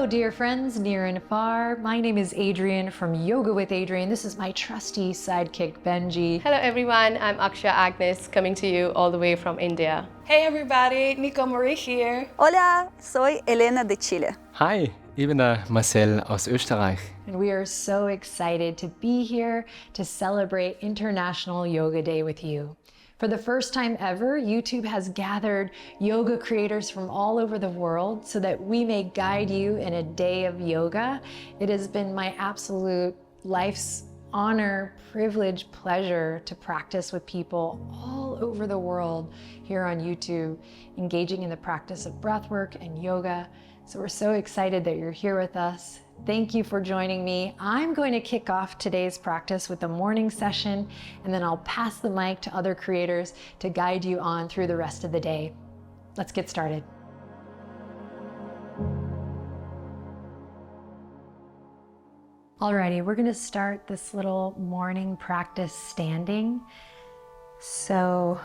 Hello, dear friends, near and far. My name is Adrienne from Yoga with Adrienne. This is my trusty sidekick, Benji. Hello everyone, I'm Aksha Agnes coming to you all the way from India. Hey everybody, Nico Marie here. Hola, soy Elena de Chile. Hi, ich bin der Marcel aus Österreich. And we are so excited to be here to celebrate International Yoga Day with you. For the first time ever, YouTube has gathered yoga creators from all over the world so that we may guide you in a day of yoga. It has been my absolute life's honor, privilege, pleasure to practice with people all over the world here on YouTube, engaging in the practice of breathwork and yoga. So we're so excited that you're here with us. Thank you for joining me. I'm going to kick off today's practice with a morning session, and then I'll pass the mic to other creators to guide you on through the rest of the day. Let's get started. Alrighty, we're going to start this little morning practice standing. So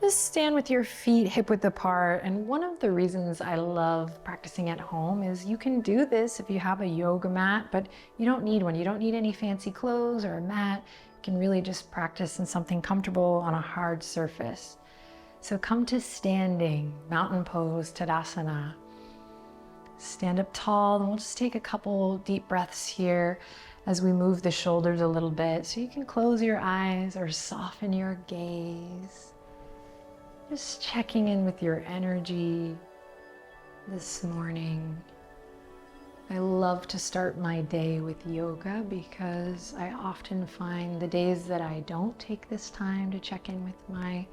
just stand with your feet hip width apart. And one of the reasons I love practicing at home is you can do this if you have a yoga mat, but you don't need one. You don't need any fancy clothes or a mat. You can really just practice in something comfortable on a hard surface. So come to standing, mountain pose, Tadasana. Stand up tall, and we'll just take a couple deep breaths here as we move the shoulders a little bit. So you can close your eyes or soften your gaze. Just checking in with your energy this morning. I love to start my day with yoga because I often find the days that I don't take this time to check in with my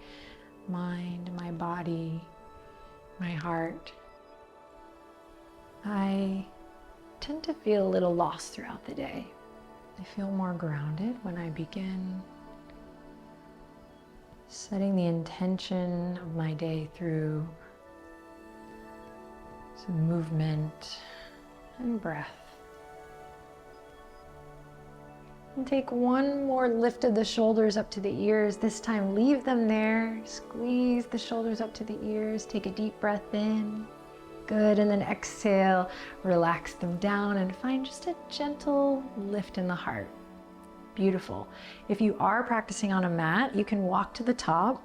mind, my body, my heart, I tend to feel a little lost throughout the day. I feel more grounded when I begin setting the intention of my day through some movement and breath. And take one more lift of the shoulders up to the ears. This time leave them there. Squeeze the shoulders up to the ears. Take a deep breath in. Good, and then exhale, relax them down and find just a gentle lift in the heart. Beautiful. If you are practicing on a mat, you can walk to the top.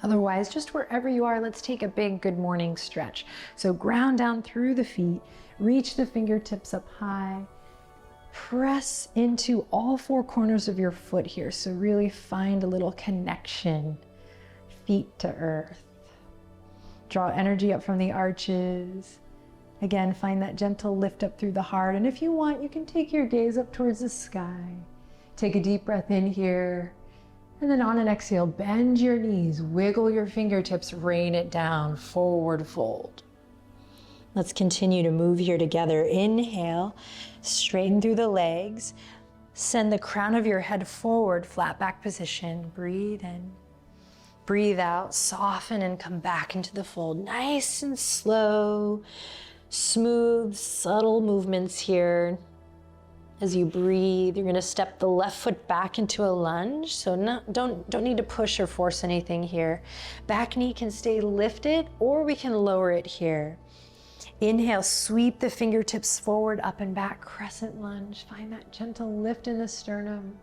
Otherwise, just wherever you are, let's take a big good morning stretch. So ground down through the feet, reach the fingertips up high, press into all four corners of your foot here. So really find a little connection, feet to earth. Draw energy up from the arches. Again, find that gentle lift up through the heart. And if you want, you can take your gaze up towards the sky. Take a deep breath in here. And then on an exhale, bend your knees, wiggle your fingertips, rain it down, forward fold. Let's continue to move here together. Inhale, straighten through the legs. Send the crown of your head forward, flat back position. Breathe in. Breathe out, soften and come back into the fold. Nice and slow, smooth, subtle movements here. As you breathe, you're gonna step the left foot back into a lunge. So don't need to push or force anything here. Back knee can stay lifted or we can lower it here. Inhale, sweep the fingertips forward, up and back, crescent lunge. Find that gentle lift in the sternum.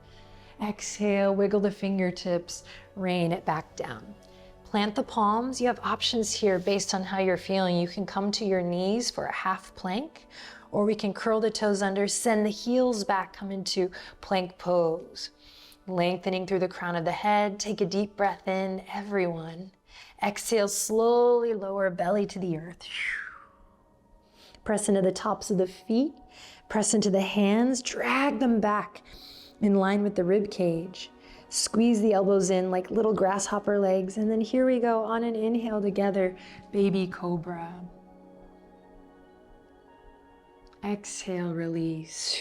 Exhale, wiggle the fingertips, rain it back down. Plant the palms. You have options here based on how you're feeling. You can come to your knees for a half plank, or we can curl the toes under, send the heels back, come into plank pose. Lengthening through the crown of the head. Take a deep breath in, everyone. Exhale, slowly lower belly to the earth. Press into the tops of the feet. Press into the hands, drag them back in line with the rib cage. Squeeze the elbows in like little grasshopper legs. And then here we go on an inhale together, baby cobra. Exhale, release.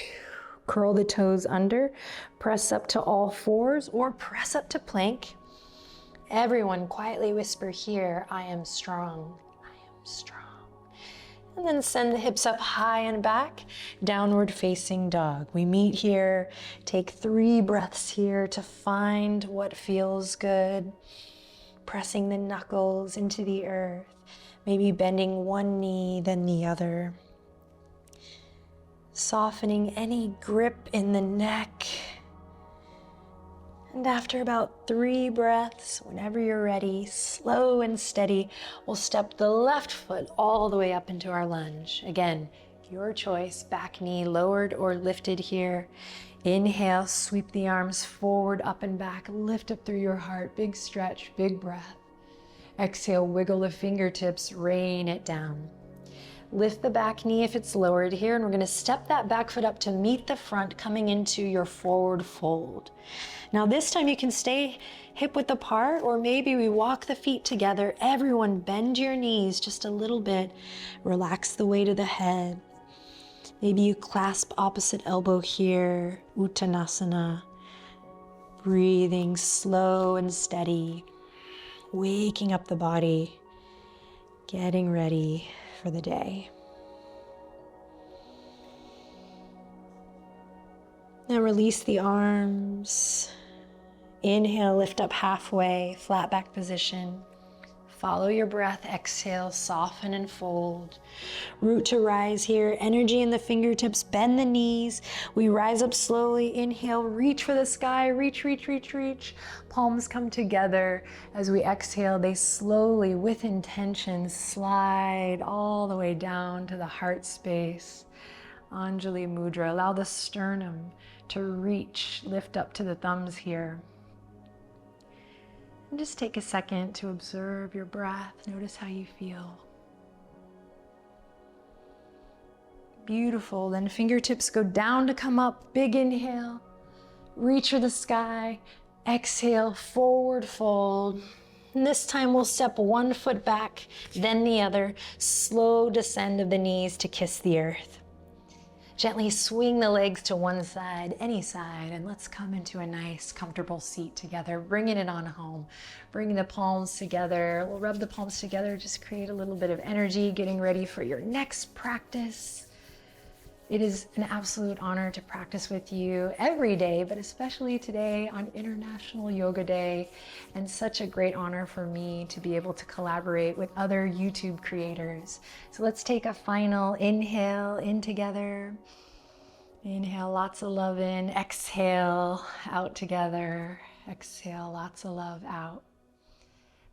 Curl the toes under, press up to all fours or press up to plank. Everyone quietly whisper here, I am strong, I am strong. And then send the hips up high and back, downward facing dog. We meet here, take 3 breaths here to find what feels good. Pressing the knuckles into the earth, maybe bending one knee, then the other. softening any grip in the neck. And after about 3 breaths, whenever you're ready, slow and steady, we'll step the left foot all the way up into our lunge. Again, your choice, back knee lowered or lifted here. Inhale, sweep the arms forward, up and back, lift up through your heart, big stretch, big breath. Exhale, wiggle the fingertips, rain it down. Lift the back knee if it's lowered here, and we're gonna step that back foot up to meet the front, coming into your forward fold. Now this time you can stay hip width apart, or maybe we walk the feet together. Everyone bend your knees just a little bit. Relax the weight of the head. Maybe you clasp opposite elbow here, Uttanasana. Breathing slow and steady, waking up the body, getting ready for the day. Now release the arms. Inhale, lift up halfway, flat back position. Follow your breath, exhale, soften and fold. Root to rise here, energy in the fingertips, bend the knees. We rise up slowly, inhale, reach for the sky, reach, reach, reach, reach. Palms come together. As we exhale, they slowly, with intention, slide all the way down to the heart space. Anjali Mudra, allow the sternum to reach, lift up to the thumbs here. And just take a second to observe your breath. Notice how you feel. Beautiful. Then fingertips go down to come up. Big inhale. Reach for the sky. Exhale, forward fold. And this time we'll step one foot back, then the other. Slow descend of the knees to kiss the earth. Gently swing the legs to one side, any side, and let's come into a nice, comfortable seat together, bringing it on home. Bring the palms together. We'll rub the palms together, just create a little bit of energy, getting ready for your next practice. It is an absolute honor to practice with you every day, but especially today on International Yoga Day, and such a great honor for me to be able to collaborate with other YouTube creators. So let's take a final inhale in together. Inhale, lots of love in. Exhale, out together. Exhale, lots of love out.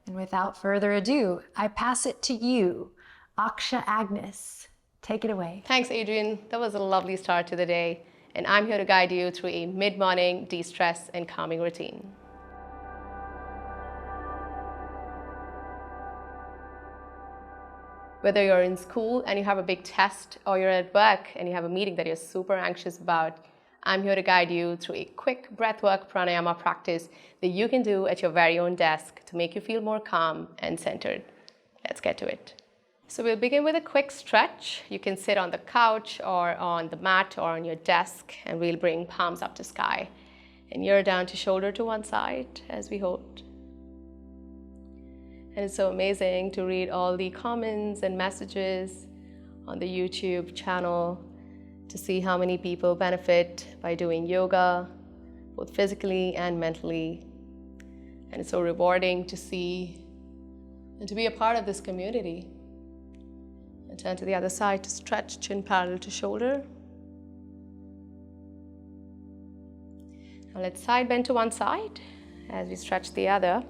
And without further ado, I pass it to you, Aksha Agnes. Take it away. Thanks, Adrian. That was a lovely start to the day. And I'm here to guide you through a mid-morning de-stress and calming routine. Whether you're in school and you have a big test, or you're at work and you have a meeting that you're super anxious about, I'm here to guide you through a quick breathwork pranayama practice that you can do at your very own desk to make you feel more calm and centered. Let's get to it. So we'll begin with a quick stretch. You can sit on the couch or on the mat or on your desk, and we'll bring palms up to sky and ear down to shoulder to one side as we hold. And it's so amazing to read all the comments and messages on the YouTube channel to see how many people benefit by doing yoga, both physically and mentally. And it's so rewarding to see and to be a part of this community. And turn to the other side to stretch, chin parallel to shoulder. Now let's side bend to one side as we stretch the other.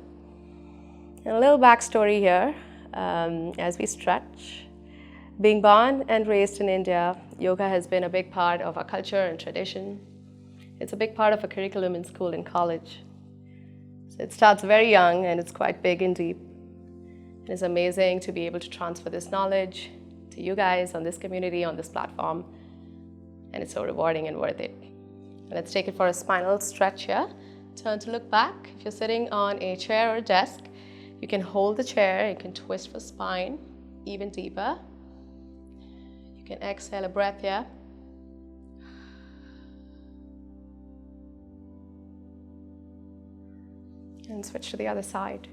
And a little backstory here as we stretch. Being born and raised in India, yoga has been a big part of our culture and tradition. It's a big part of a curriculum in school and college. So it starts very young and it's quite big and deep. And it's amazing to be able to transfer this knowledge to you guys on this community, on this platform. And it's so rewarding and worth it. Let's take it for a spinal stretch here. Turn to look back. If you're sitting on a chair or a desk, you can hold the chair, you can twist for spine even deeper. You can exhale a breath here. And switch to the other side.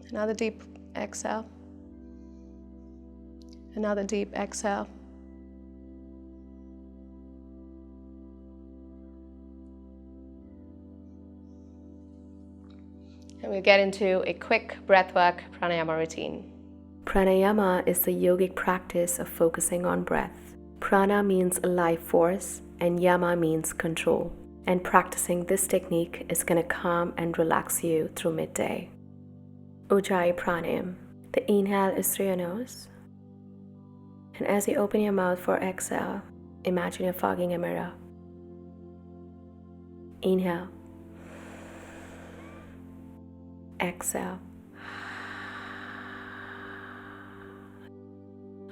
Another deep exhale. Another deep exhale. And we'll get into a quick breathwork pranayama routine. Pranayama is the yogic practice of focusing on breath. Prana means life force and yama means control. And practicing this technique is going to calm and relax you through midday. Ujjayi Pranayam. The inhale is through your nose. And as you open your mouth for exhale, imagine you're fogging a mirror. Inhale. Exhale.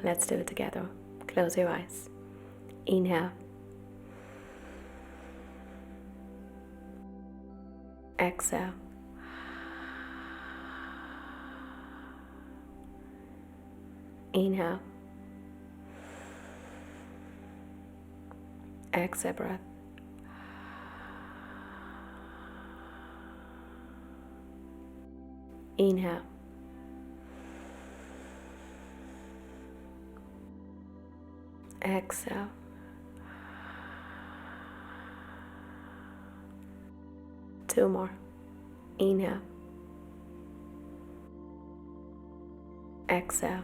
Let's do it together. Close your eyes. Inhale. Exhale. Inhale. Exhale breath. Inhale. Exhale. Two more. Inhale. Exhale.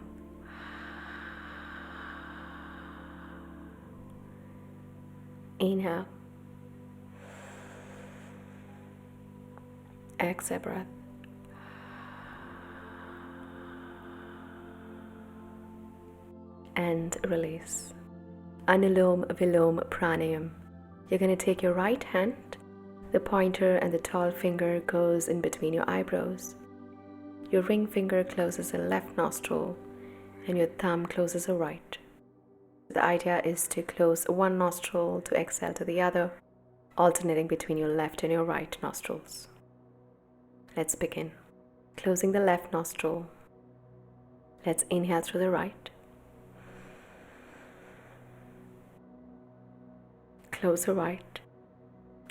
Inhale. Exhale breath. And release. Anulom Vilom Pranayam. You're going to take your right hand, the pointer and the tall finger goes in between your eyebrows. Your ring finger closes the left nostril and your thumb closes the right. The idea is to close one nostril to exhale to the other, alternating between your left and your right nostrils. Let's begin. Closing the left nostril. Let's inhale through the right. Close the right.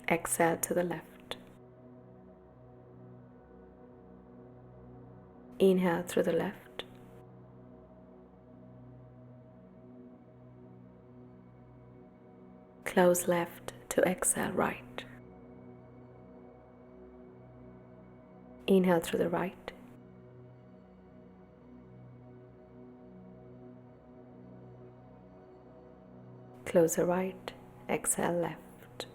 Exhale to the left. Inhale through the left. Close left to exhale right. Inhale through the right. Close the right. Exhale left.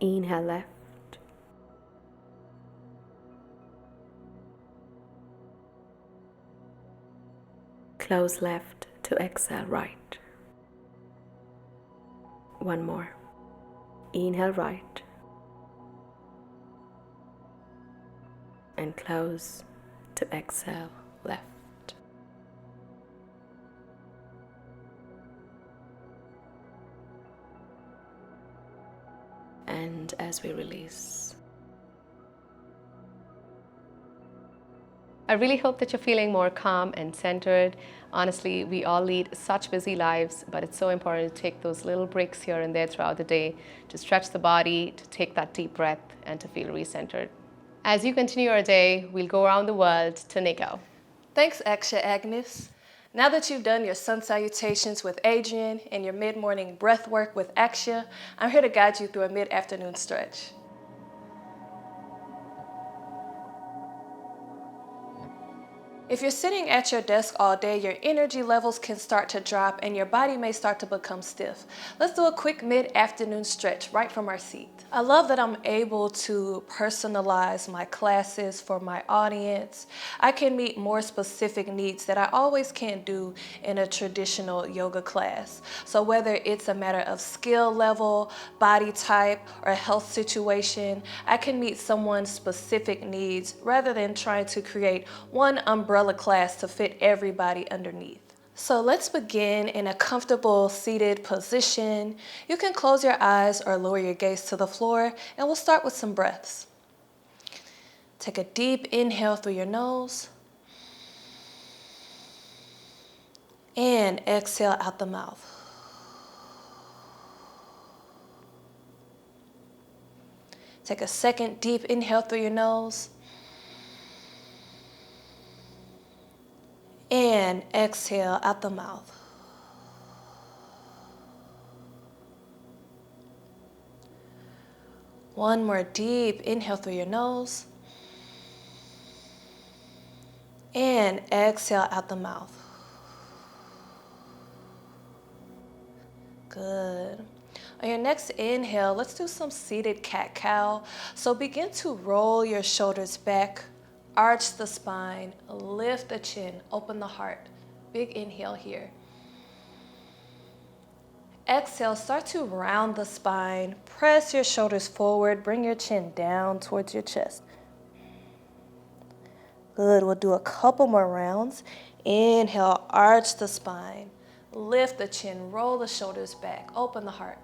Inhale left. Close left to exhale right. One more. Inhale right. And close to exhale left. And as we release. I really hope that you're feeling more calm and centered. Honestly, we all lead such busy lives, but it's so important to take those little breaks here and there throughout the day to stretch the body, to take that deep breath, and to feel recentered. As you continue your day, we'll go around the world to Nico. Thanks, Aksha Agnes. Now that you've done your sun salutations with Adrian and your mid-morning breath work with Aksha, I'm here to guide you through a mid-afternoon stretch. If you're sitting at your desk all day, your energy levels can start to drop and your body may start to become stiff. Let's do a quick mid-afternoon stretch right from our seat. I love that I'm able to personalize my classes for my audience. I can meet more specific needs that I always can't do in a traditional yoga class. So whether it's a matter of skill level, body type, or health situation, I can meet someone's specific needs rather than trying to create one umbrella class to fit everybody underneath. So let's begin in a comfortable seated position. You can close your eyes or lower your gaze to the floor, and we'll start with some breaths. Take a deep inhale through your nose and exhale out the mouth. Take a second deep inhale through your nose and exhale out the mouth. One more deep inhale through your nose And exhale out the mouth. Good. On your next inhale, let's do some seated cat-cow. So begin to roll your shoulders back, arch the spine, lift the chin, open the heart. Big inhale here. Exhale, start to round the spine. Press your shoulders forward, bring your chin down towards your chest. Good, we'll do a couple more rounds. Inhale, arch the spine. Lift the chin, roll the shoulders back, open the heart.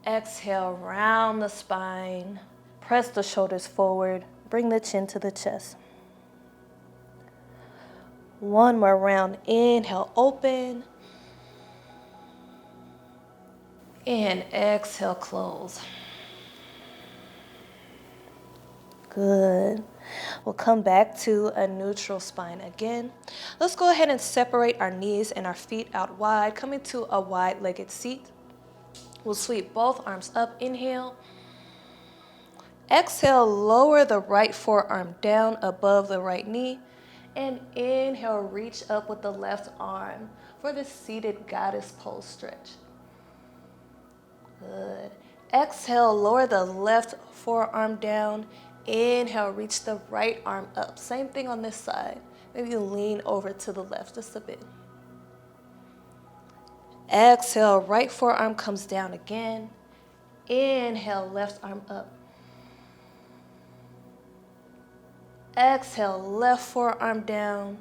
Exhale, round the spine. Press the shoulders forward, bring the chin to the chest. One more round. Inhale, open. And exhale, close. Good. We'll come back to a neutral spine again. Let's go ahead and separate our knees and our feet out wide, coming to a wide-legged seat. We'll sweep both arms up. Inhale. Exhale, lower the right forearm down above the right knee. And inhale, reach up with the left arm for the seated goddess pose stretch. Good. Exhale, lower the left forearm down. Inhale, reach the right arm up. Same thing on this side. Maybe you lean over to the left just a bit. Exhale, right forearm comes down again. Inhale, left arm up. Exhale, left forearm down.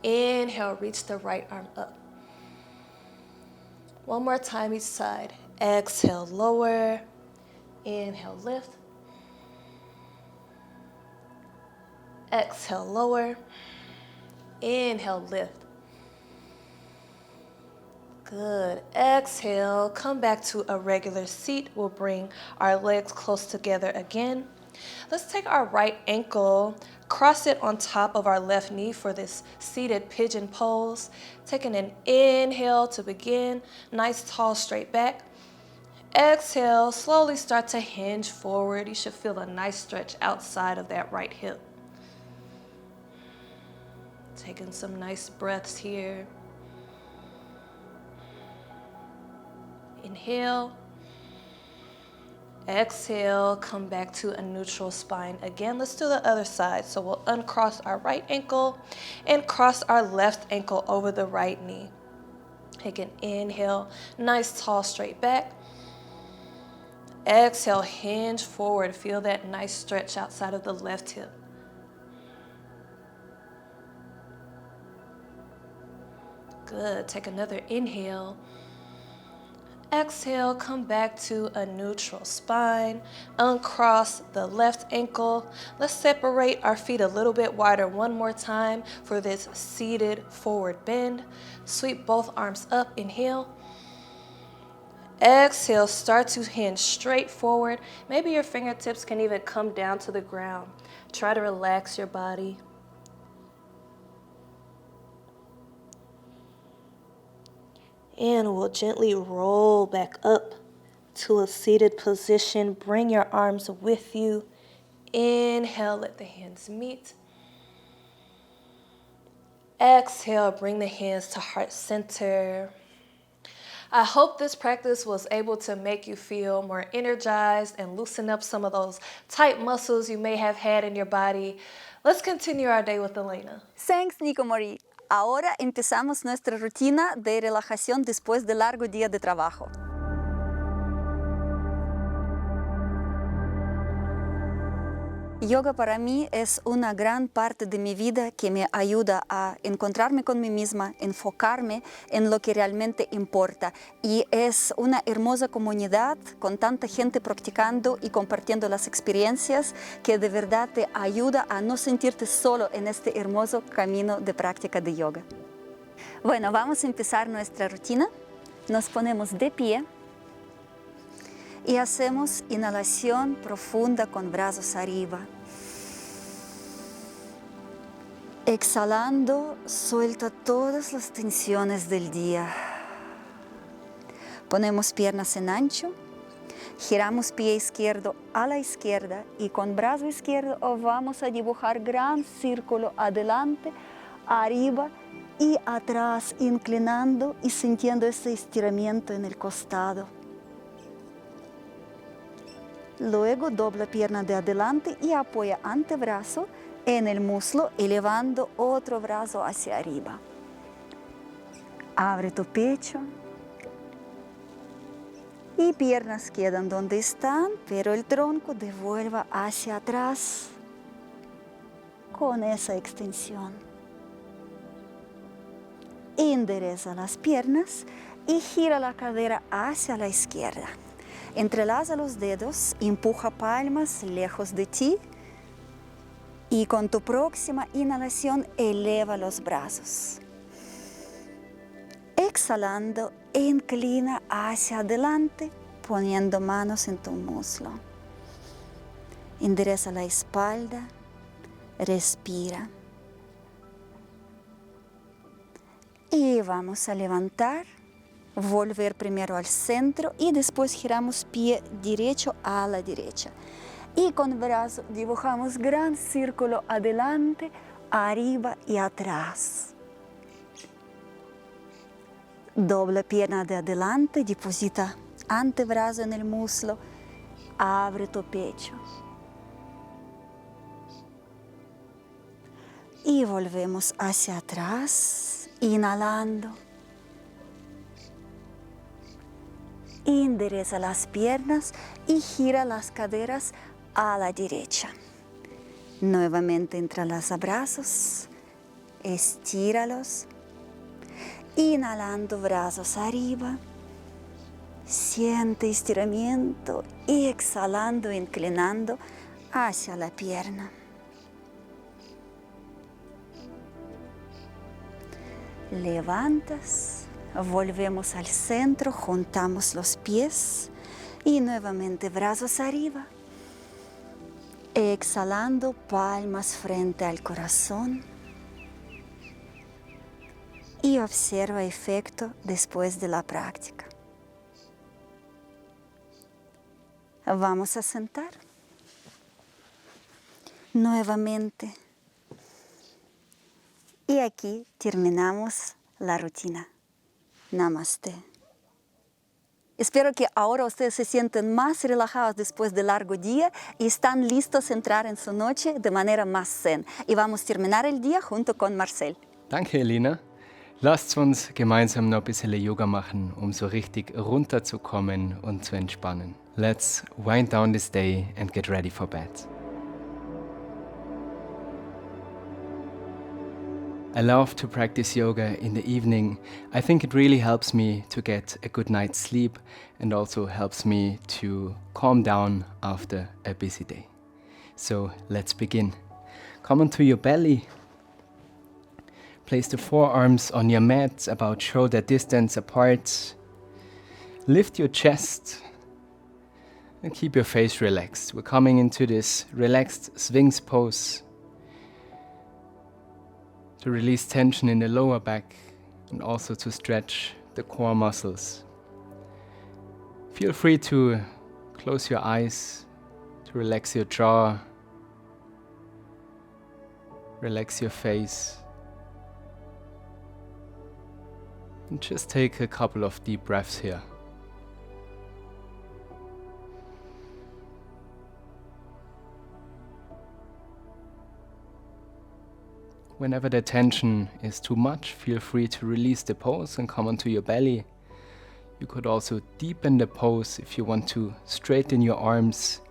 Inhale, reach the right arm up. One more time each side. Exhale, lower. Inhale, lift. Exhale, lower. Inhale, lift. Good. Exhale, come back to a regular seat. We'll bring our legs close together again. Let's take our right ankle, cross it on top of our left knee for this seated pigeon pose. Taking an inhale to begin. Nice, tall, straight back. Exhale, slowly start to hinge forward. You should feel a nice stretch outside of that right hip. Taking some nice breaths here. Inhale. Exhale, come back to a neutral spine again. Let's do the other side. So we'll uncross our right ankle and cross our left ankle over the right knee. Take an inhale, nice, tall, straight back. Exhale, hinge forward. Feel that nice stretch outside of the left hip. Good. Take another inhale. Exhale, come back to a neutral spine. Uncross the left ankle. Let's separate our feet a little bit wider one more time for this seated forward bend. Sweep both arms up. Inhale. Exhale, start to hinge straight forward. Maybe your fingertips can even come down to the ground. Try to relax your body. And we'll gently roll back up to a seated position. Bring your arms with you. Inhale, let the hands meet. Exhale, bring the hands to heart center. I hope this practice was able to make you feel more energized and loosen up some of those tight muscles you may have had in your body. Let's continue our day with Elena. Thanks, Nico Marie. Ahora empezamos nuestra rutina de relajación después de largo día de trabajo. Yoga para mí es una gran parte de mi vida que me ayuda a encontrarme con mí misma, enfocarme en lo que realmente importa. Y es una hermosa comunidad con tanta gente practicando y compartiendo las experiencias que de verdad te ayuda a no sentirte solo en este hermoso camino de práctica de yoga. Bueno, vamos a empezar nuestra rutina. Nos ponemos de pie. Y hacemos inhalación profunda con brazos arriba. Exhalando, suelta todas las tensiones del día. Ponemos piernas en ancho. Giramos pie izquierdo a la izquierda y con brazo izquierdo vamos a dibujar gran círculo adelante, arriba y atrás, inclinando y sintiendo ese estiramiento en el costado. Luego dobla pierna de adelante y apoya antebrazo en el muslo, elevando otro brazo hacia arriba. Abre tu pecho. Y piernas quedan donde están, pero el tronco devuelva hacia atrás con esa extensión. Endereza las piernas y gira la cadera hacia la izquierda. Entrelaza los dedos, empuja palmas lejos de ti y con tu próxima inhalación eleva los brazos. Exhalando, inclina hacia adelante, poniendo manos en tu muslo. Endereza la espalda, respira. Y vamos a levantar, volver primero al centro y después giramos pie derecho a la derecha. Y con brazo dibujamos gran círculo adelante, arriba y atrás. Dobla pierna de adelante, deposita antebrazo en el muslo, abre tu pecho. Y volvemos hacia atrás, inhalando. Endereza las piernas y gira las caderas a la derecha. Nuevamente entrelaza brazos, estíralos. Inhalando brazos arriba, siente estiramiento y exhalando, inclinando hacia la pierna. Levantas, volvemos al centro, juntamos los pies y nuevamente brazos arriba. Exhalando, palmas frente al corazón. Y observa efecto después de la práctica. Vamos a sentar. Nuevamente. Y aquí terminamos la rutina. Namaste. Espero que ahora ustedes se sienten más relajados después del largo día y están listos a entrar en su noche de manera más zen. Y vamos a terminar el día junto con Marcel. Danke, Elina. Lasst uns gemeinsam noch ein bisschen Yoga machen, um so richtig runterzukommen und zu entspannen. Let's wind down this day and get ready for bed. I love to practice yoga in the evening. I think it really helps me to get a good night's sleep and also helps me to calm down after a busy day. So let's begin. Come onto your belly. Place the forearms on your mat about shoulder distance apart. Lift your chest and keep your face relaxed. We're coming into this relaxed Sphinx pose to release tension in the lower back and also to stretch the core muscles. Feel free to close your eyes, to relax your jaw, relax your face. And just take a couple of deep breaths here. Whenever the tension is too much, feel free to release the pose and come onto your belly. You could also deepen the pose if you want to straighten your arms.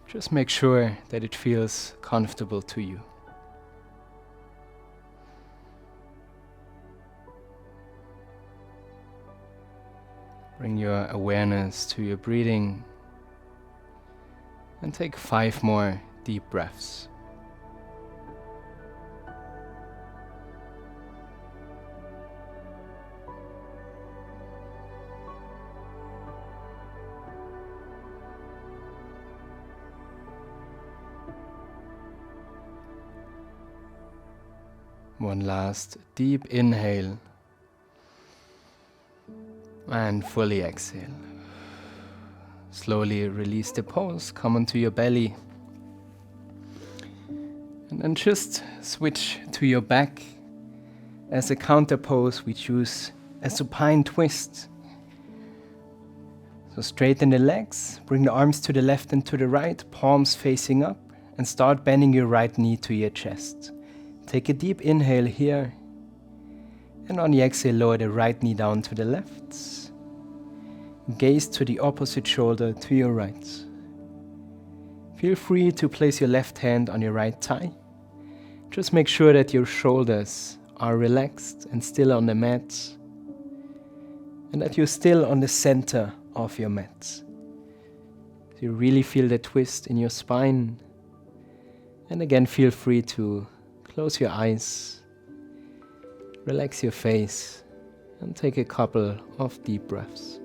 Just make sure that it feels comfortable to you. Bring your awareness to your breathing and take 5 more deep breaths. One last deep inhale. And fully exhale. Slowly release the pose, come onto your belly. And then just switch to your back. As a counter pose, we choose a supine twist. So straighten the legs, bring the arms to the left and to the right, palms facing up, and start bending your right knee to your chest. Take a deep inhale here, and on the exhale, lower the right knee down to the left. Gaze to the opposite shoulder to your right. Feel free to place your left hand on your right thigh. Just make sure that your shoulders are relaxed and still on the mat, and that you're still on the center of your mat. So you really feel the twist in your spine. And again, feel free to close your eyes, relax your face, and take a couple of deep breaths.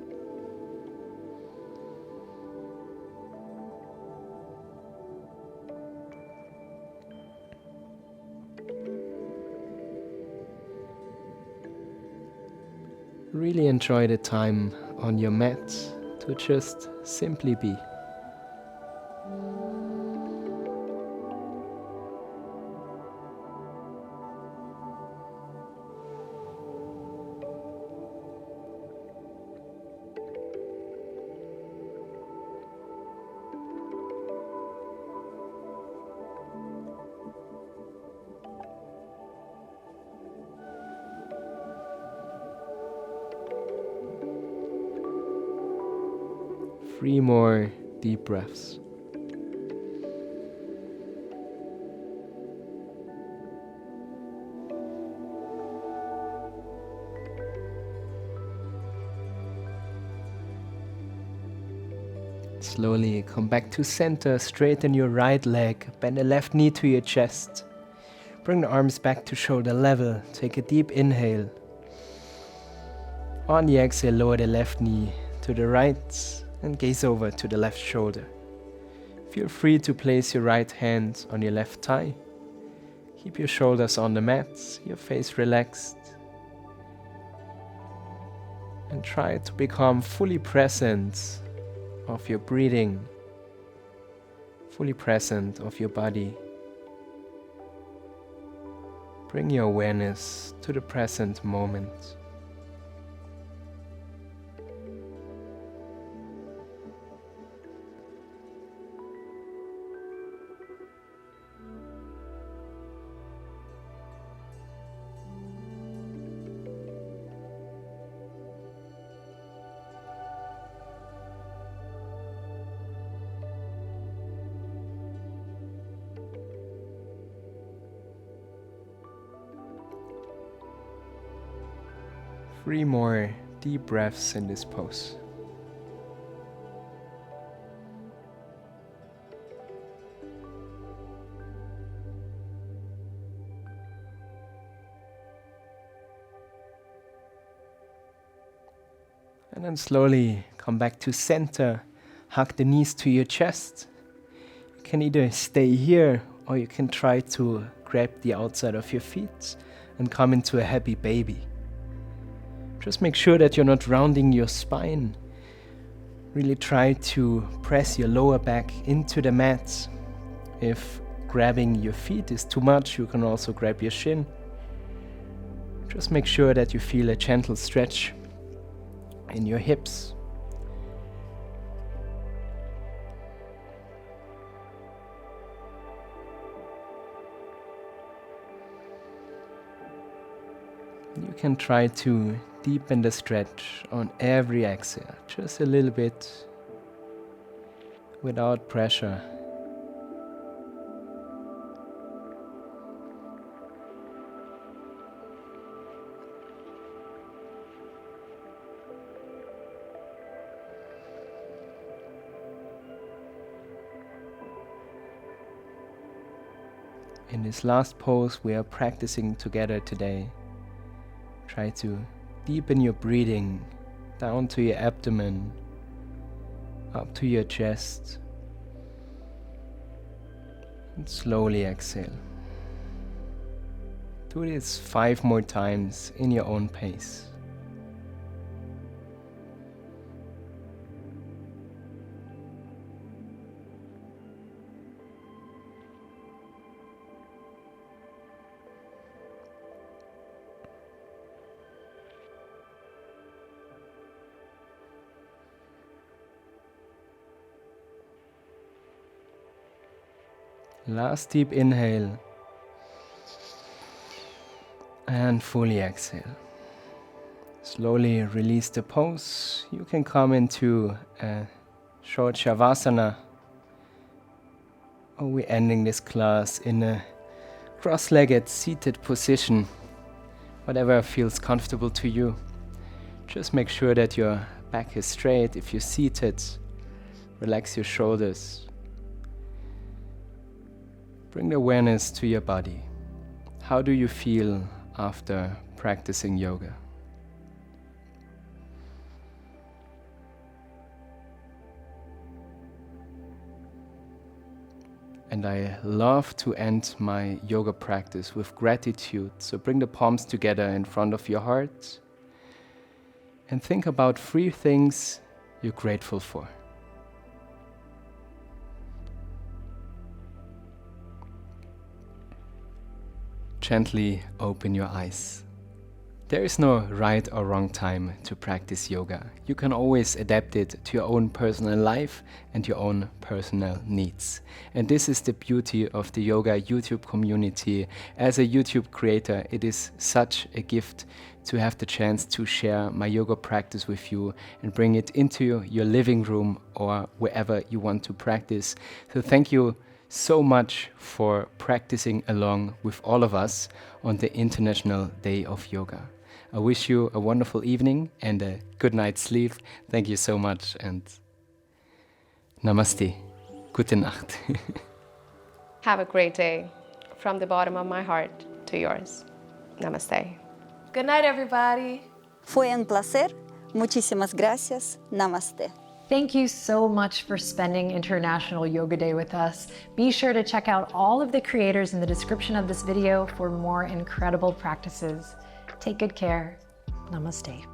Really enjoy the time on your mat to just simply be. Three more deep breaths. Slowly come back to center, straighten your right leg, bend the left knee to your chest. Bring the arms back to shoulder level, take a deep inhale. On the exhale, lower the left knee to the right and gaze over to the left shoulder. Feel free to place your right hand on your left thigh. Keep your shoulders on the mat, your face relaxed. And try to become fully present of your breathing, fully present of your body. Bring your awareness to the present moment. Three more deep breaths in this pose. And then slowly come back to center. Hug the knees to your chest. You can either stay here or you can try to grab the outside of your feet and come into a happy baby. Just make sure that you're not rounding your spine. Really try to press your lower back into the mat. If grabbing your feet is too much, you can also grab your shin. Just make sure that you feel a gentle stretch in your hips. You can try to deepen the stretch on every exhale, just a little bit, without pressure. In this last pose we are practicing together today, try to deepen your breathing down to your abdomen, up to your chest, and slowly exhale. Do this 5 more times in your own pace. Last deep inhale. And fully exhale. Slowly release the pose. You can come into a short shavasana. Or we're ending this class in a cross-legged seated position. Whatever feels comfortable to you. Just make sure that your back is straight. If you're seated, relax your shoulders. Bring the awareness to your body. How do you feel after practicing yoga? And I love to end my yoga practice with gratitude. So bring the palms together in front of your heart and think about 3 things you're grateful for. Gently open your eyes. There is no right or wrong time to practice yoga. You can always adapt it to your own personal life and your own personal needs. And this is the beauty of the yoga YouTube community. As a YouTube creator, it is such a gift to have the chance to share my yoga practice with you and bring it into your living room or wherever you want to practice. So thank you so much for practicing along with all of us on the International Day of Yoga. I wish you a wonderful evening and a good night's sleep. Thank you so much and namaste. Gute Nacht. Have a great day from the bottom of my heart to yours. Namaste. Good night, everybody. Fue un placer. Muchísimas gracias. Namaste. Thank you so much for spending International Yoga Day with us. Be sure to check out all of the creators in the description of this video for more incredible practices. Take good care. Namaste.